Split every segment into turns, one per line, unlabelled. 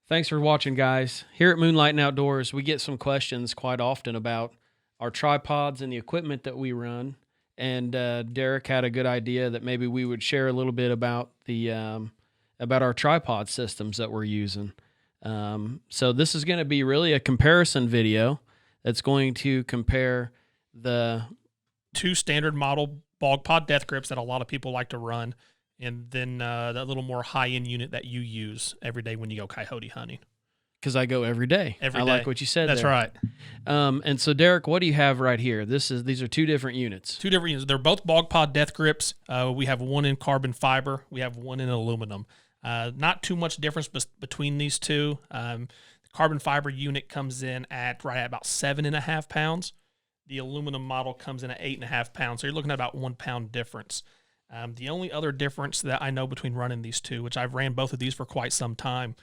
Thanks for watching, guys. Here at Moonlight and Outdoors, we get some questions quite often about our tripods and the equipment that we run. And Derek had a good idea that maybe we would share a little bit about about our tripod systems that we're using. So this is going to be really a comparison video that's going to compare the
two standard model bog pod death grips that a lot of people like to run, and then that little more high-end unit that you use every day when you go coyote hunting.
Because I go every day.
Every
I
day.
like what you said.
That's
there.
right.
And so, Derek, what do you have right here? These are two different units.
Two different units. They're both bog pod death grips. We have one in carbon fiber. We have one in aluminum. Not too much difference between these two. The carbon fiber unit comes in at about 7.5 pounds. The aluminum model comes in at 8.5 pounds. So you're looking at about 1 pound difference. The only other difference that I know between running these two, which I've ran both of these for quite some time,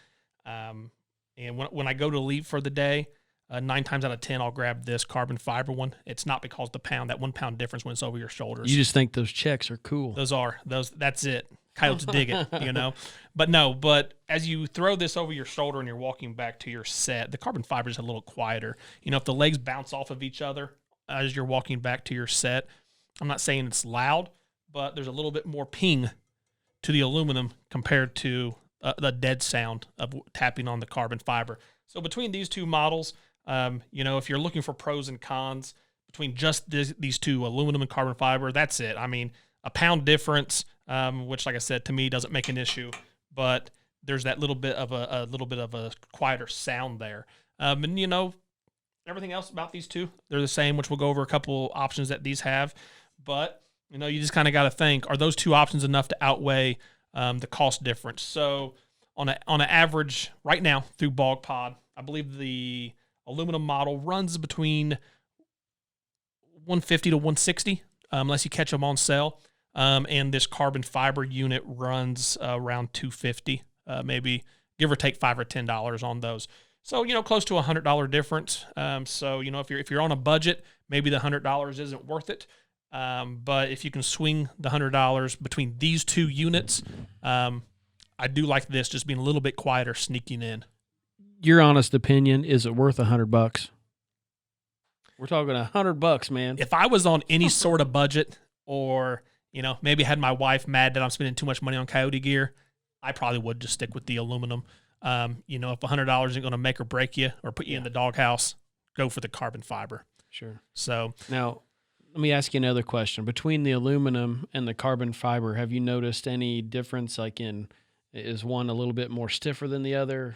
and when I go to leave for the day, 9 times out of 10, I'll grab this carbon fiber one. It's not because that 1 pound difference when it's over your shoulders.
You just think those checks are cool.
That's it. Coyotes dig it, But as you throw this over your shoulder and you're walking back to your set, the carbon fiber is a little quieter. If the legs bounce off of each other as you're walking back to your set, I'm not saying it's loud, but there's a little bit more ping to the aluminum compared to the dead sound of tapping on the carbon fiber. So between these two models, if you're looking for pros and cons between just these two, aluminum and carbon fiber, that's it. I mean, a pound difference, which, like I said, to me doesn't make an issue, but there's that little bit of a quieter sound there. And everything else about these two, they're the same, which we'll go over a couple options that these have. But you just kind of got to think: are those two options enough to outweigh the cost difference? So on an average right now through Bog Pod, I believe the aluminum model runs between $150 to $160, unless you catch them on sale. And this carbon fiber unit runs around $250, maybe give or take $5 or $10 on those. So close to $100 difference. So if you're on a budget, maybe the $100 isn't worth it. But if you can swing the $100 between these two units, I do like this just being a little bit quieter sneaking in.
Your honest opinion, is it worth $100? We're talking $100, man.
If I was on any sort of budget, or maybe had my wife mad that I'm spending too much money on coyote gear, I probably would just stick with the aluminum. If $100 isn't going to make or break you or put you in the doghouse, go for the carbon fiber.
Sure.
So
now, let me ask you another question. Between the aluminum and the carbon fiber, have you noticed any difference? Is one a little bit more stiffer than the other?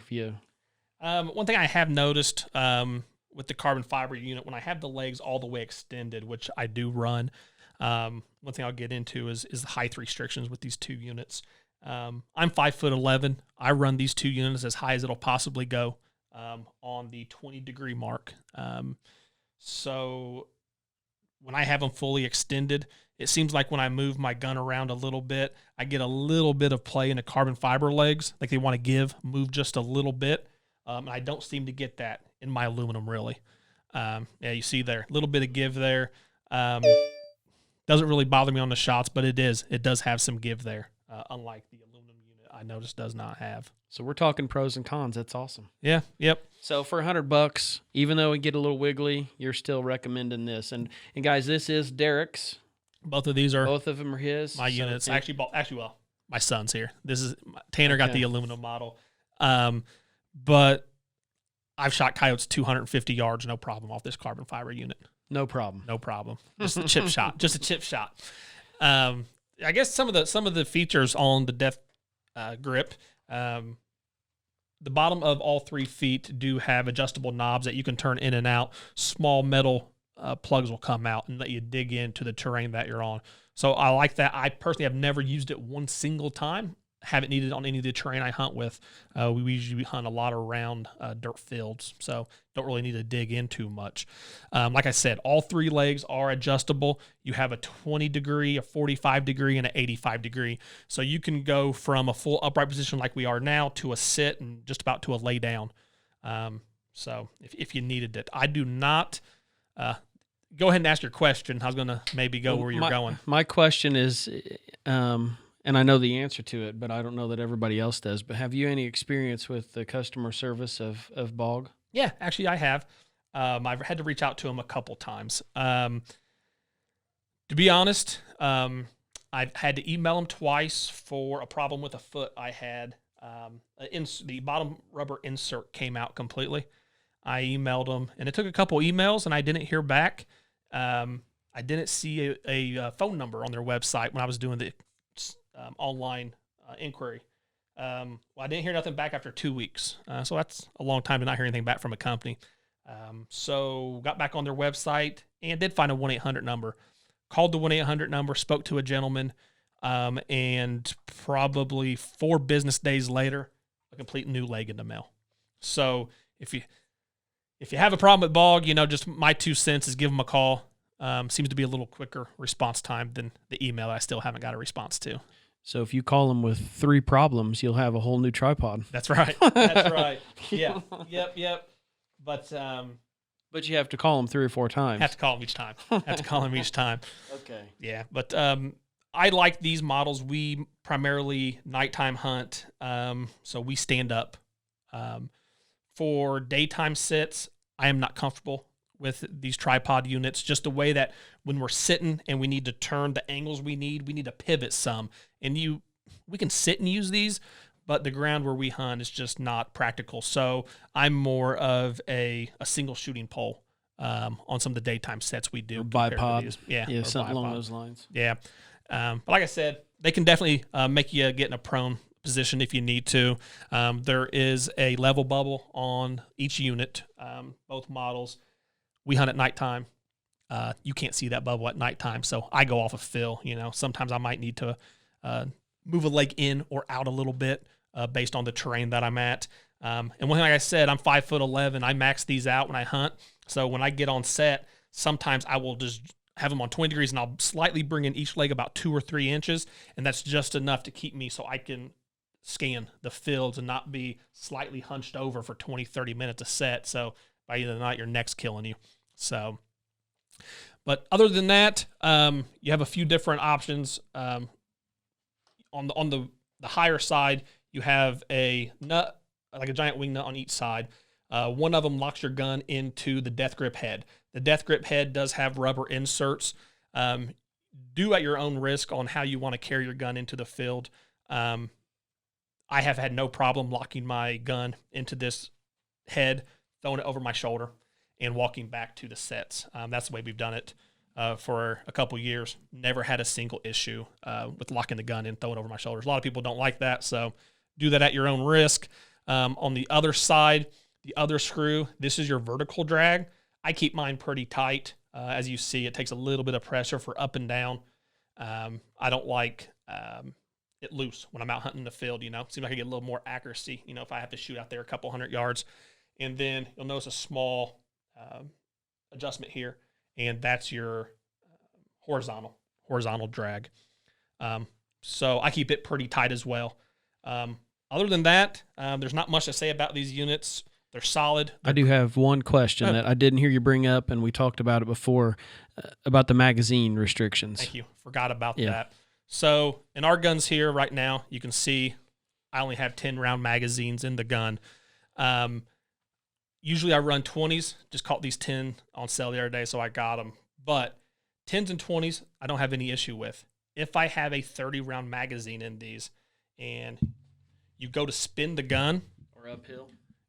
One thing I have noticed with the carbon fiber unit, when I have the legs all the way extended, which I do run, one thing I'll get into is the height restrictions with these two units. I'm 5'11". I run these two units as high as it'll possibly go on the 20-degree mark. So when I have them fully extended, it seems like when I move my gun around a little bit, I get a little bit of play in the carbon fiber legs, like they want to move just a little bit. And I don't seem to get that in my aluminum, really. You see there, a little bit of give there. Doesn't really bother me on the shots, but it does have some give there, unlike the aluminum unit I noticed does not have.
So we're talking pros and cons. That's awesome.
Yeah, yep.
So for $100, even though we get a little wiggly, you're still recommending this. And guys, this is Derek's.
Both of
them are his.
My units. Well, my son's here. Tanner got the aluminum model. But I've shot coyotes 250 yards, no problem, off this carbon fiber unit.
No problem.
Just a chip shot. Just a chip shot. I guess some of the features on the Death Grip, the bottom of all 3 feet do have adjustable knobs that you can turn in and out. Small metal plugs will come out and let you dig into the terrain that you're on. So I like that. I personally have never used it one single time. Haven't needed it on any of the terrain I hunt with. We usually hunt a lot around dirt fields, so don't really need to dig in too much. Like I said, all 3 legs are adjustable. You have a 20 degree, a 45 degree, and an 85 degree. So you can go from a full upright position like we are now to a sit and just about to a lay down. So if you needed it. I do not... Go ahead and ask your question. I was going to maybe go where you're going.
My question is, and I know the answer to it, but I don't know that everybody else does. But have you any experience with the customer service of Bog?
Yeah, actually, I have. I've had to reach out to them a couple times. To be honest, I've had to email them twice for a problem with a foot I had. The bottom rubber insert came out completely. I emailed them, and it took a couple emails, and I didn't hear back. I didn't see a phone number on their website when I was doing the online inquiry. I didn't hear nothing back after 2 weeks. So that's a long time to not hear anything back from a company. So got back on their website and did find a 1-800 number. Called the 1-800 number, spoke to a gentleman, and probably 4 business days later, a complete new leg in the mail. So if you have a problem with Bog, just my 2 cents is give them a call. Seems to be a little quicker response time than the email I still haven't got a response to.
So if you call them with 3 problems, you'll have a whole new tripod.
That's right. That's right. Yeah. Yep. But
you have to call them 3 or 4 times.
Have to call them each time.
Okay.
Yeah, but I like these models. We primarily nighttime hunt, so we stand up. For daytime sits, I am not comfortable with these tripod units, just the way that when we're sitting and we need to turn the angles we need to pivot some. And we can sit and use these, but the ground where we hunt is just not practical. So I'm more of a single shooting pole on some of the daytime sets we do.
Or bipod.
Yeah,
something along those lines.
Yeah. But like I said, they can definitely make you get in a prone position if you need to. There is a level bubble on each unit, both models. We hunt at nighttime. You can't see that bubble at nighttime, so I go off of feel. Sometimes I might need to move a leg in or out a little bit based on the terrain that I'm at. And one thing, like I said, I'm 5'11". I max these out when I hunt. So when I get on set, sometimes I will just have them on 20 degrees, and I'll slightly bring in each leg about 2 or 3 inches, and that's just enough to keep me so I can scan the fields and not be slightly hunched over for 20, 30 minutes a set. So by the end of the night, your neck's killing you. So, but other than that, you have a few different options. On the higher side, you have a nut, like a giant wing nut on each side. One of them locks your gun into the Deathgrip head. The Deathgrip head does have rubber inserts. Do at your own risk on how you want to carry your gun into the field. I have had no problem locking my gun into this head, throwing it over my shoulder, and walking back to the sets. That's the way we've done it for a couple years. Never had a single issue with locking the gun and throwing it over my shoulders. A lot of people don't like that, so do that at your own risk. On the other side, the other screw, this is your vertical drag. I keep mine pretty tight. As you see, it takes a little bit of pressure for up and down. I don't like it loose when I'm out hunting in the field. Seems like I get a little more accuracy, if I have to shoot out there a couple 100 yards. And then you'll notice a small adjustment here, and that's your horizontal drag. So I keep it pretty tight as well. Other than that, there's not much to say about these units. They're solid.
I do have one question that I didn't hear you bring up, and we talked about it before, about the magazine restrictions.
Thank you. Forgot about that. So in our guns here right now, you can see I only have 10-round magazines in the gun. Usually I run 20s. Just caught these 10 on sale the other day, so I got them. But 10s and 20s, I don't have any issue with. If I have a 30-round magazine in these and you go to spin the gun.
Or uphill.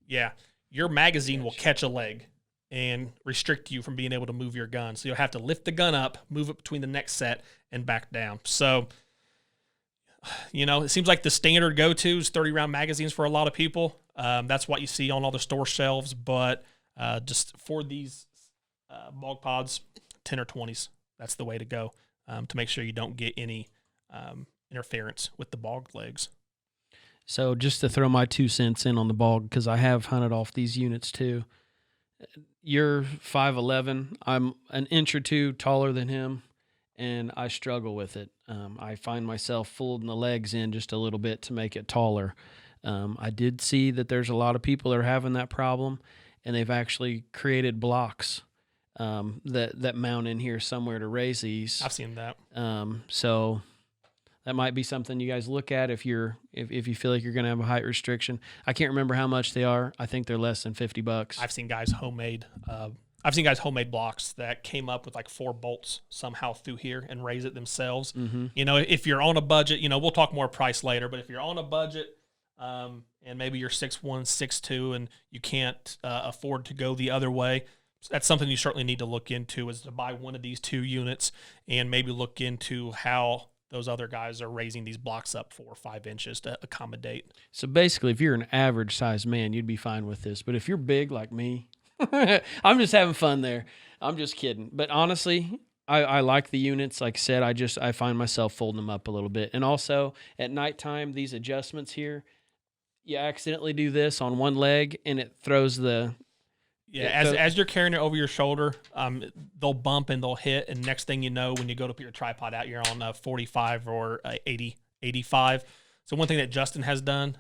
Yeah. Your magazine will catch a leg and restrict you from being able to move your gun. So you'll have to lift the gun up, move it between the next set, and back down. So, it seems like the standard go-to is 30-round magazines for a lot of people. That's what you see on all the store shelves. But just for these Bog pods, 10 or 20s, that's the way to go to make sure you don't get any interference with the Bog legs.
So just to throw my 2 cents in on the Bog, because I have hunted off these units too. You're 5'11". I'm an inch or 2 taller than him, and I struggle with it. I find myself folding the legs in just a little bit to make it taller. I did see that there's a lot of people that are having that problem, and they've actually created blocks that mount in here somewhere to raise these.
I've seen that.
So that might be something you guys look at if you feel like you're going to have a height restriction. I can't remember how much they are. I think they're less than $50.
I've seen guys homemade blocks that came up with like 4 bolts somehow through here and raise it themselves.
Mm-hmm.
You know, if you're on a budget, you know, we'll talk more price later, but if you're on a budget and maybe you're 6'1", 6'2", and you can't afford to go the other way, that's something you certainly need to look into, is to buy one of these 2 units and maybe look into how those other guys are raising these blocks up 4 or 5 inches to accommodate.
So basically, if you're an average sized man, you'd be fine with this. But if you're big like me, I'm just having fun there. I'm just kidding. But honestly, I like the units. Like I said, I find myself folding them up a little bit. And also at nighttime, these adjustments here, you accidentally do this on one leg and it throws the...
Yeah, as you're carrying it over your shoulder, they'll bump and they'll hit, and next thing you know, when you go to put your tripod out, you're on 45 or 80, 85. So one thing that Justin has done,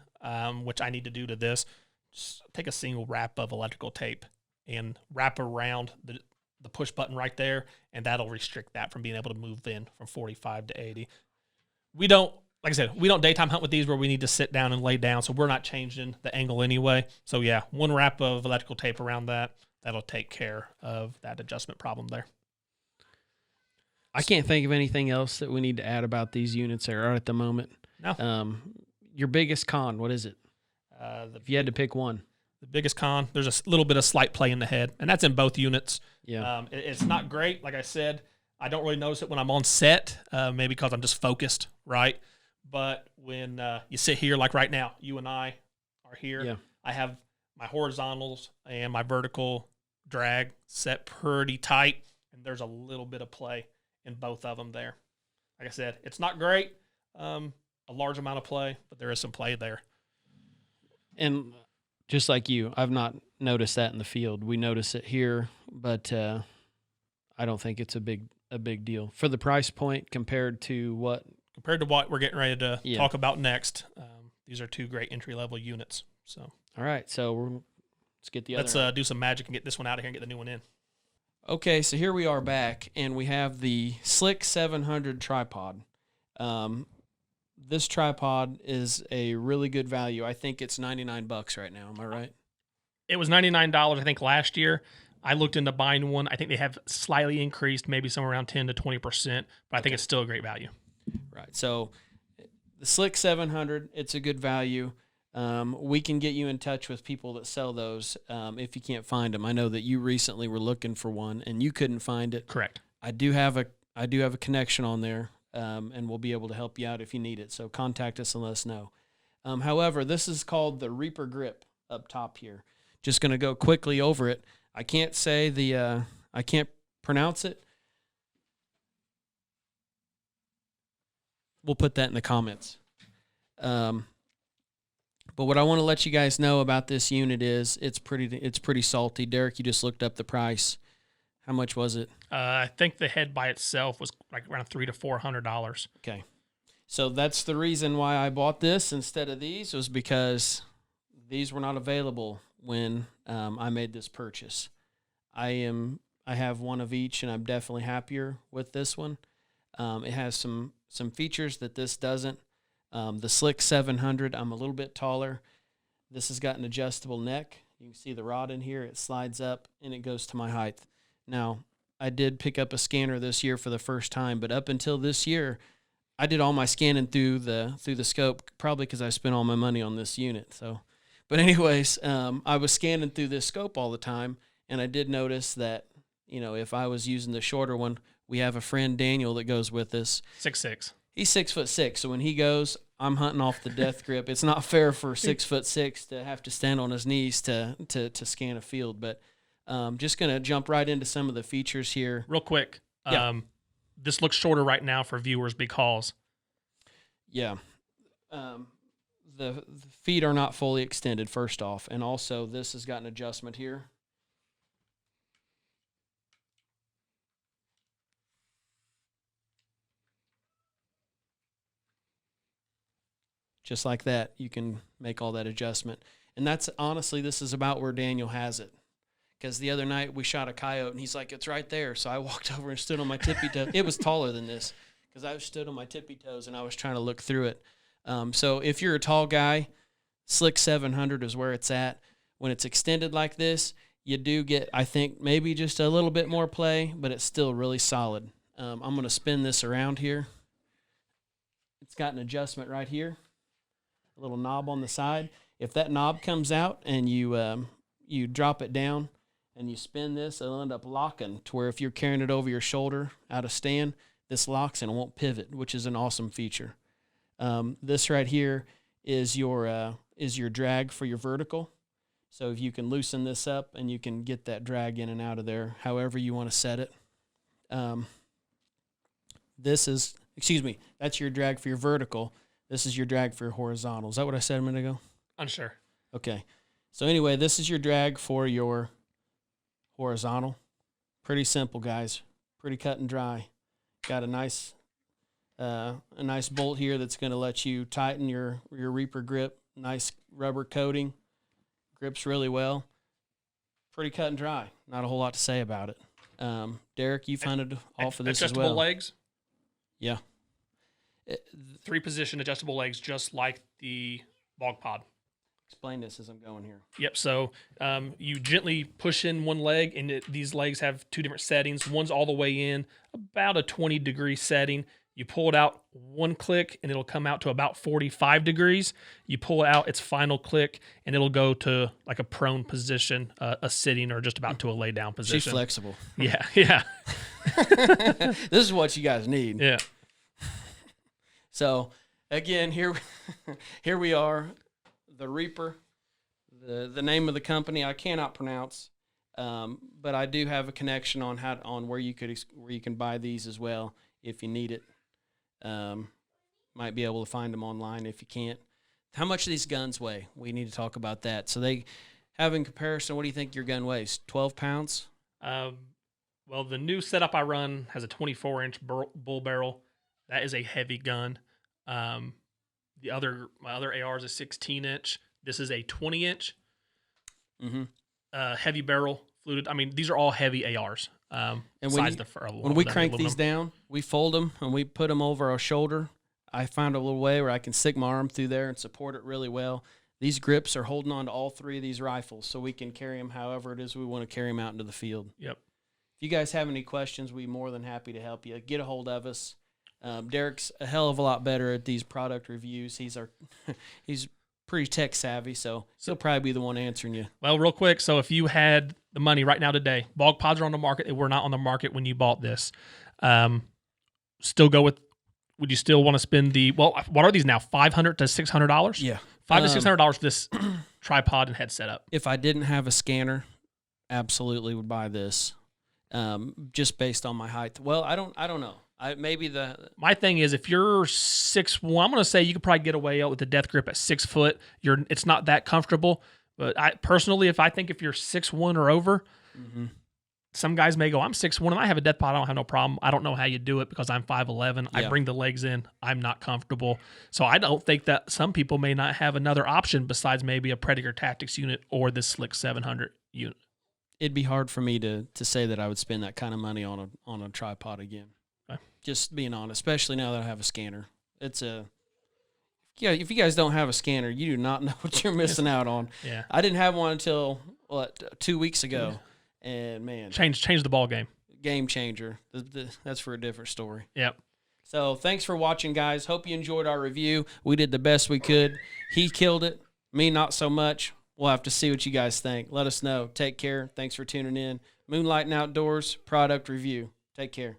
which I need to do to this, just take a single wrap of electrical tape and wrap around the push button right there, and that'll restrict that from being able to move in from 45 to 80. We don't, like I said, we don't daytime hunt with these where we need to sit down and lay down, so we're not changing the angle anyway. So yeah, one wrap of electrical tape around that'll take care of that adjustment problem there.
I can't think of anything else that we need to add about these units that are at the moment.
No.
Your biggest con, what is it? If you had to pick one.
The biggest con, there's a little bit of slight play in the head, and that's in both units.
Yeah.
It's not great. Like I said, I don't really notice it when I'm on set, maybe because I'm just focused, right? But when you sit here, like right now, you and I are here.
Yeah.
I have my horizontals and my vertical drag set pretty tight, and there's a little bit of play in both of them there. Like I said, it's not great, a large amount of play, but there is some play there.
And just like you, I've not noticed that in the field. We notice it here, but I don't think it's a big deal for the price point compared to what
we're getting ready to talk about next. These are 2 great entry-level units. So,
all right, so let's get the other.
Let's do some magic and get this one out of here and get the new one in.
Okay, so here we are back, and we have the Slik 700 tripod. This tripod is a really good value. I think it's $99 right now. Am I right?
It was $99, I think, last year. I looked into buying one. I think they have slightly increased, maybe somewhere around 10 to 20%, but I think it's still a great value.
Right. So the Slik 700, it's a good value. We can get you in touch with people that sell those if you can't find them. I know that you recently were looking for one and you couldn't find it.
Correct.
I do have a connection on there, and we'll be able to help you out if you need it. So contact us and let us know. However, this is called the Reaper Grip up top here. Just going to go quickly over it. I can't say I can't pronounce it. We'll put that in the comments. But what I want to let you guys know about this unit is it's pretty salty. Derek, you just looked up the price. How much was it?
I think the head by itself was like around $300 to $400.
Okay. So that's the reason why I bought this instead of these, was because these were not available when I made this purchase. I have one of each, and I'm definitely happier with this one. It has some features that this doesn't. The Slik 700, I'm a little bit taller. This has got an adjustable neck. You can see the rod in here. It slides up, and it goes to my height. Now, I did pick up a scanner this year for the first time, but up until this year, I did all my scanning through the scope, probably because I spent all my money on this unit. So, but anyways, I was scanning through this scope all the time, and I did notice that, if I was using the shorter one, we have a friend, Daniel, that goes with us.
6'6".
He's 6'6", so when he goes, I'm hunting off the Deathgrip. It's not fair for 6'6" to have to stand on his knees to scan a field, but just going to jump right into some of the features here.
Real quick.
Yeah.
This looks shorter right now for viewers because.
Yeah. The feet are not fully extended, first off, and also this has got an adjustment here. Just like that, you can make all that adjustment. And that's, honestly, this is about where Daniel has it. Because the other night we shot a coyote, and he's like, it's right there. So I walked over and stood on my tippy toe. It was taller than this, because I stood on my tippy toes and I was trying to look through it. So if you're a tall guy, Slik 700 is where it's at. When it's extended like this, you do get, I think, maybe just a little bit more play, but it's still really solid. I'm going to spin this around here. It's got an adjustment right here, a little knob on the side. If that knob comes out and you drop it down and you spin this, it'll end up locking to where if you're carrying it over your shoulder out of stand, this locks and it won't pivot, which is an awesome feature. This right here is your drag for your vertical. So if you can loosen this up and you can get that drag in and out of there, however you want to set it. That's your drag for your vertical. This is your drag for your horizontal. Is that what I said a minute ago?
Unsure.
Okay. So anyway, this is your drag for your horizontal. Pretty simple, guys. Pretty cut and dry. Got a nice bolt here that's going to let you tighten your Reaper grip. Nice rubber coating. Grips really well. Pretty cut and dry. Not a whole lot to say about it. Derek, you funded off of this as well.
Adjustable legs?
Yeah.
3-position adjustable legs, just like the Bog Pod.
Explain this as I'm going here.
Yep. So you gently push in one leg, and these legs have 2 different settings. One's all the way in, about a 20-degree setting. You pull it out one click, and it'll come out to about 45 degrees. You pull it out its final click, and it'll go to like a prone position, a sitting, or just about to a lay down position.
She's flexible.
Yeah, yeah.
This is what you guys need.
Yeah.
So, again, here we are, the Reaper, the name of the company I cannot pronounce, but I do have a connection on where you can buy these as well if you need it. Might be able to find them online if you can't. How much do these guns weigh? We need to talk about that. So they have in comparison, what do you think your gun weighs? 12 pounds?
Well, the new setup I run has a 24-inch bull barrel. That is a heavy gun. My other AR is a 16-inch. This is a 20-inch. Heavy barrel, fluted. I mean, these are all heavy ARs.
And when we crank these down, we fold them and we put them over our shoulder. I found a little way where I can stick my arm through there and support it really well. These grips are holding on to all 3 of these rifles, so we can carry them however it is we want to carry them out into the field.
Yep.
If you guys have any questions, we're more than happy to help you. Get a hold of us. Derek's a hell of a lot better at these product reviews. He's pretty tech savvy, so he'll probably be the one answering you.
Well, real quick, so if you had the money right now today, Bog Pods are on the market. They were not on the market when you bought this. Would you still want to spend what are these now, $500 to $600?
Yeah.
$500 to $600 for this tripod and head setup.
If I didn't have a scanner, absolutely would buy this, just based on my height. Well, I don't know. My
thing is, if you're 6'1", I'm going to say you could probably get away with the Deathgrip at 6 foot. It's not that comfortable. But I personally, if you're 6'1" or over, some guys may go, I'm 6'1" and I have a death pod. I don't have no problem. I don't know how you do it because I'm 5'11". I bring the legs in. I'm not comfortable. So I don't think that some people may not have another option besides maybe a Predator Tactics unit or this Slik 700 unit.
It'd be hard for me to say that I would spend that kind of money on a tripod again. Just being honest, especially now that I have a scanner. If you guys don't have a scanner, you do not know what you're missing out on.
Yeah.
I didn't have one until 2 weeks ago, and man,
changed the ball game.
Game changer. That's for a different story.
Yep.
So thanks for watching, guys. Hope you enjoyed our review. We did the best we could. He killed it. Me, not so much. We'll have to see what you guys think. Let us know. Take care. Thanks for tuning in. Moonlighting Outdoors product review. Take care.